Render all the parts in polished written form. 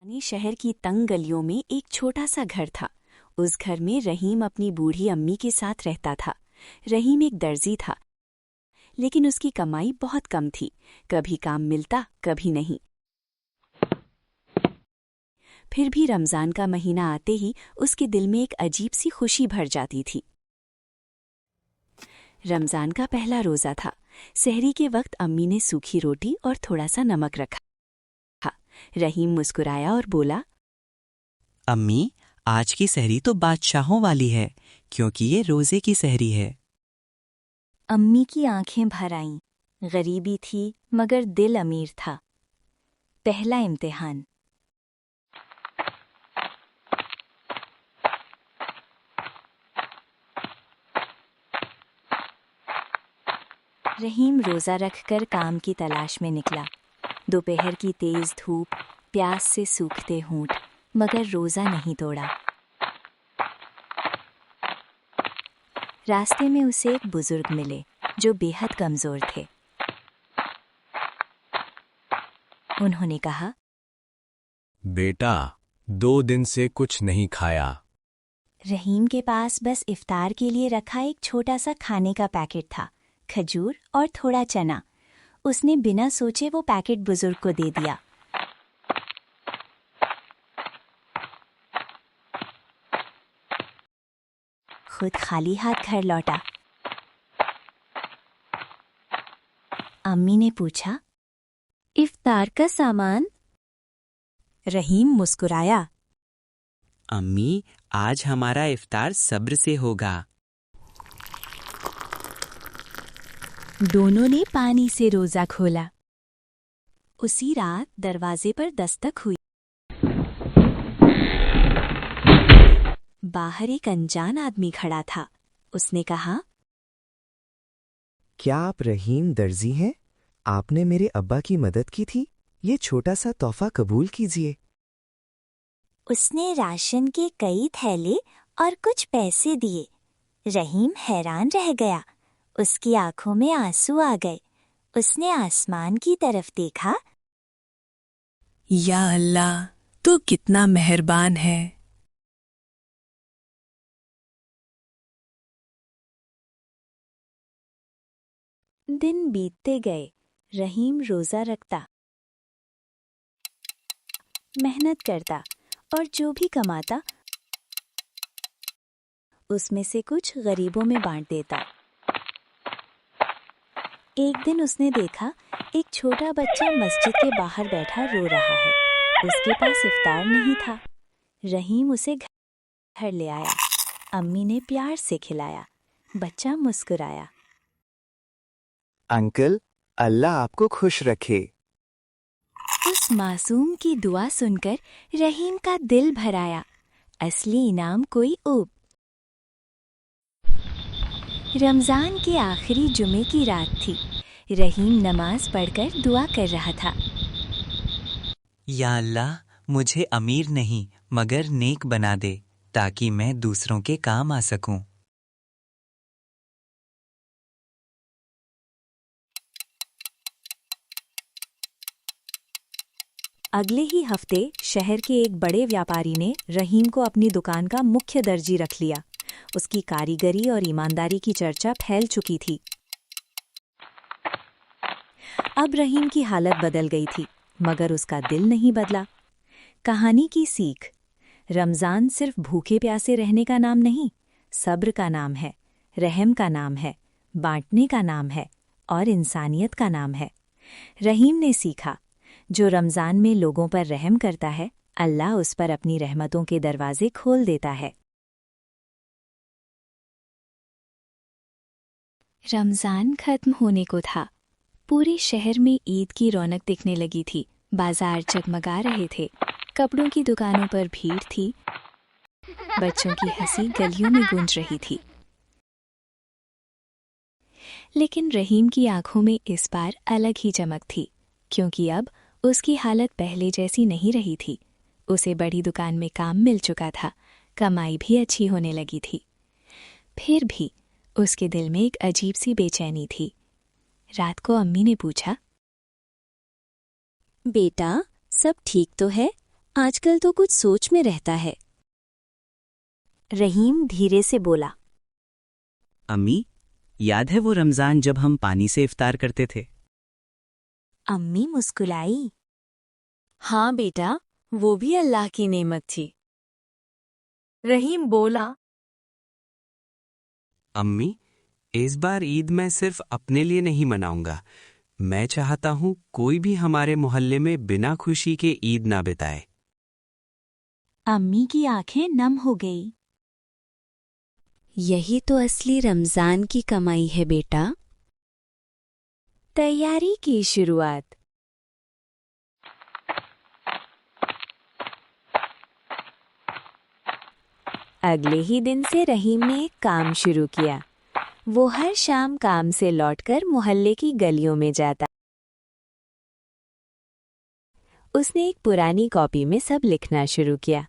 शहर की तंग गलियों में एक छोटा सा घर था। उस घर में रहीम अपनी बूढ़ी अम्मी के साथ रहता था। रहीम एक दर्जी था, लेकिन उसकी कमाई बहुत कम थी। कभी काम मिलता, कभी नहीं। फिर भी रमज़ान का महीना आते ही उसके दिल में एक अजीब सी खुशी भर जाती थी। रमज़ान का पहला रोज़ा था। सहरी के वक्त अम्मी ने सूखी रोटी और थोड़ा सा नमक रखा। रहीम मुस्कुराया और बोला, अम्मी, आज की सहरी तो बादशाहों वाली है, क्योंकि ये रोजे की सहरी है। अम्मी की आंखें भर आईं। गरीबी थी मगर दिल अमीर था। पहला इम्तिहान। रहीम रोज़ा रखकर काम की तलाश में निकला। दोपहर की तेज धूप, प्यास से सूखते होंठ, मगर रोज़ा नहीं तोड़ा। रास्ते में उसे एक बुजुर्ग मिले जो बेहद कमज़ोर थे। उन्होंने कहा, बेटा, 2 दिन से कुछ नहीं खाया। रहीम के पास बस इफ्तार के लिए रखा एक छोटा सा खाने का पैकेट था, खजूर और थोड़ा चना। उसने बिना सोचे वो पैकेट बुजुर्ग को दे दिया। खुद खाली हाथ घर लौटा। अम्मी ने पूछा, इफ्तार का सामान? रहीम मुस्कुराया। अम्मी, आज हमारा इफ्तार सब्र से होगा। दोनों ने पानी से रोज़ा खोला। उसी रात दरवाजे पर दस्तक हुई। बाहर एक अनजान आदमी खड़ा था। उसने कहा, क्या आप रहीम दर्जी हैं? आपने मेरे अब्बा की मदद की थी। ये छोटा सा तोहफा कबूल कीजिए। उसने राशन के कई थैले और कुछ पैसे दिए। रहीम हैरान रह गया। उसकी आंखों में आंसू आ गए। उसने आसमान की तरफ देखा। या अल्लाह, तू कितना मेहरबान है। दिन बीतते गए। रहीम रोज़ा रखता, मेहनत करता और जो भी कमाता उसमें से कुछ गरीबों में बांट देता। एक दिन उसने देखा एक छोटा बच्चा मस्जिद के बाहर बैठा रो रहा है। उसके पास इफ्तार नहीं था। रहीम उसे घर ले आया। अम्मी ने प्यार से खिलाया। बच्चा मुस्कुराया। अंकल, अल्लाह आपको खुश रखे। उस मासूम की दुआ सुनकर रहीम का दिल भर आया। असली इनाम कोई ऊब। रमज़ान के आखिरी जुमे की रात थी। रहीम नमाज पढ़कर दुआ कर रहा था। या अल्लाह, मुझे अमीर नहीं मगर नेक बना दे, ताकि मैं दूसरों के काम आ सकूं। अगले ही हफ्ते शहर के एक बड़े व्यापारी ने रहीम को अपनी दुकान का मुख्य दर्जी रख लिया। उसकी कारीगरी और ईमानदारी की चर्चा फैल चुकी थी। अब रहीम की हालत बदल गई थी, मगर उसका दिल नहीं बदला। कहानी की सीख: रमज़ान सिर्फ भूखे प्यासे रहने का नाम नहीं, सब्र का नाम है, रहम का नाम है, बांटने का नाम है और इंसानियत का नाम है। रहीम ने सीखा, जो रमज़ान में लोगों पर रहम करता है, अल्लाह उस पर अपनी रहमतों के दरवाजे खोल देता है। रमज़ान खत्म होने को था। पूरे शहर में ईद की रौनक दिखने लगी थी। बाजार जगमगा रहे थे। कपड़ों की दुकानों पर भीड़ थी। बच्चों की हंसी गलियों में गूंज रही थी। लेकिन रहीम की आंखों में इस बार अलग ही चमक थी, क्योंकि अब उसकी हालत पहले जैसी नहीं रही थी। उसे बड़ी दुकान में काम मिल चुका था। कमाई भी अच्छी होने लगी थी। फिर भी उसके दिल में एक अजीब सी बेचैनी थी। रात को अम्मी ने पूछा, बेटा, सब ठीक तो है? आजकल तो कुछ सोच में रहता है। रहीम धीरे से बोला। अम्मी, याद है वो रमजान जब हम पानी से इफ्तार करते थे? अम्मी मुस्कुराई। हाँ बेटा, वो भी अल्लाह की नेमत थी। रहीम बोला। अम्मी, इस बार ईद मैं सिर्फ अपने लिए नहीं मनाऊंगा। मैं चाहता हूं कोई भी हमारे मोहल्ले में बिना खुशी के ईद ना बिताए। अम्मी की आंखें नम हो गई। यही तो असली रमजान की कमाई है बेटा। तैयारी की शुरुआत। अगले ही दिन से रहीम ने एक काम शुरू किया। वो हर शाम काम से लौटकर मोहल्ले की गलियों में जाता। उसने एक पुरानी कॉपी में सब लिखना शुरू किया।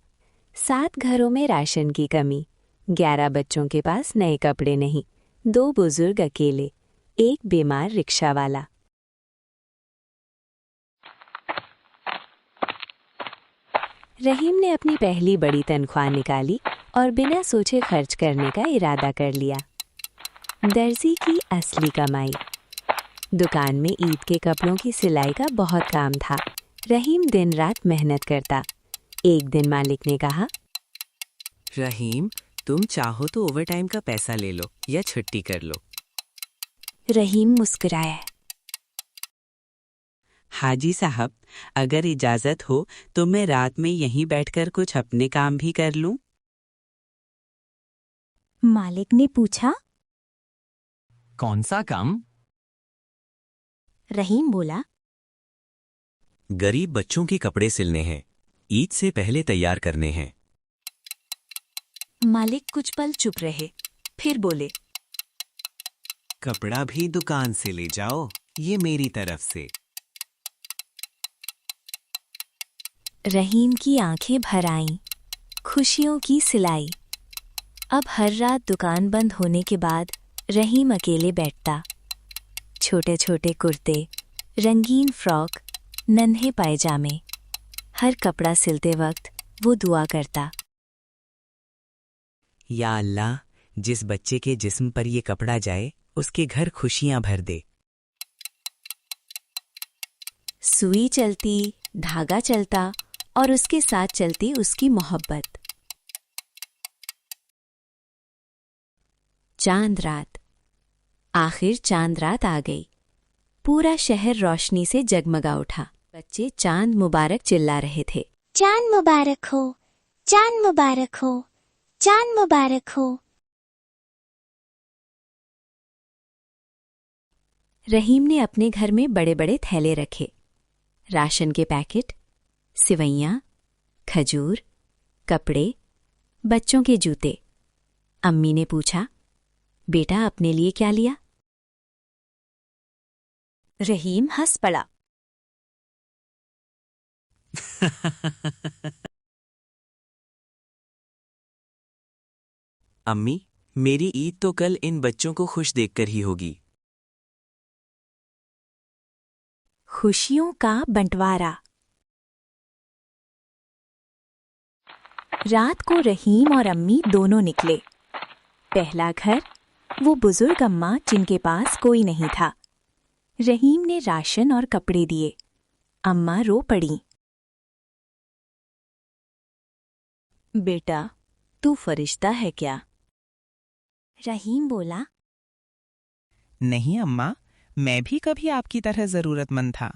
7 घरों में राशन की कमी, 11 बच्चों के पास नए कपड़े नहीं, 2 बुजुर्ग अकेले, एक बीमार रिक्शा वाला। रहीम ने अपनी पहली बड़ी तनख्वाह निकाली और बिना सोचे खर्च करने का इरादा कर लिया। दर्जी की असली कमाई। दुकान में ईद के कपड़ों की सिलाई का बहुत काम था। रहीम दिन रात मेहनत करता। एक दिन मालिक ने कहा, रहीम, तुम चाहो तो ओवरटाइम का पैसा ले लो या छुट्टी कर लो। रहीम मुस्कुराया। हाजी साहब, अगर इजाजत हो तो मैं रात में यहीं बैठकर कुछ अपने काम भी कर लूं? मालिक ने पूछा। कौन सा काम? रहीम बोला। गरीब बच्चों के कपड़े सिलने हैं, ईद से पहले तैयार करने हैं। मालिक कुछ पल चुप रहे, फिर बोले, कपड़ा भी दुकान से ले जाओ, ये मेरी तरफ से। रहीम की आंखें भर आईं। खुशियों की सिलाई। अब हर रात दुकान बंद होने के बाद रहीम अकेले बैठता। छोटे छोटे कुर्ते, रंगीन फ्रॉक, नन्हे पायजामे। हर कपड़ा सिलते वक्त वो दुआ करता। या अल्लाह, जिस बच्चे के जिस्म पर ये कपड़ा जाए उसके घर खुशियां भर दे। सुई चलती, धागा चलता और उसके साथ चलती उसकी मोहब्बत। चांद रात। आखिर चांद रात आ गई। पूरा शहर रोशनी से जगमगा उठा। बच्चे चांद मुबारक चिल्ला रहे थे। चांद मुबारक हो, चांद मुबारक हो, चांद मुबारक हो। रहीम ने अपने घर में बड़े बड़े थैले रखे। राशन के पैकेट, सिवैयां, खजूर, कपड़े, बच्चों के जूते। अम्मी ने पूछा, बेटा अपने लिए क्या लिया? रहीम हंस पड़ा। अम्मी, मेरी ईद तो कल इन बच्चों को खुश देखकर ही होगी। खुशियों का बंटवारा। रात को रहीम और अम्मी दोनों निकले। पहला घर, वो बुजुर्ग अम्मा जिनके पास कोई नहीं था। रहीम ने राशन और कपड़े दिए। अम्मा रो पड़ी। बेटा, तू फरिश्ता है क्या? रहीम बोला। नहीं अम्मा, मैं भी कभी आपकी तरह जरूरतमंद था।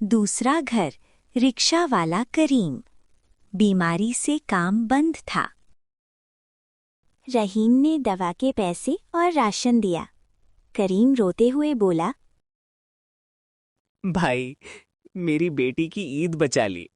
दूसरा घर, रिक्शा वाला करीम। बीमारी से काम बंद था। रहीम ने दवा के पैसे और राशन दिया। करीम रोते हुए बोला, भाई, मेरी बेटी की ईद बचा ली।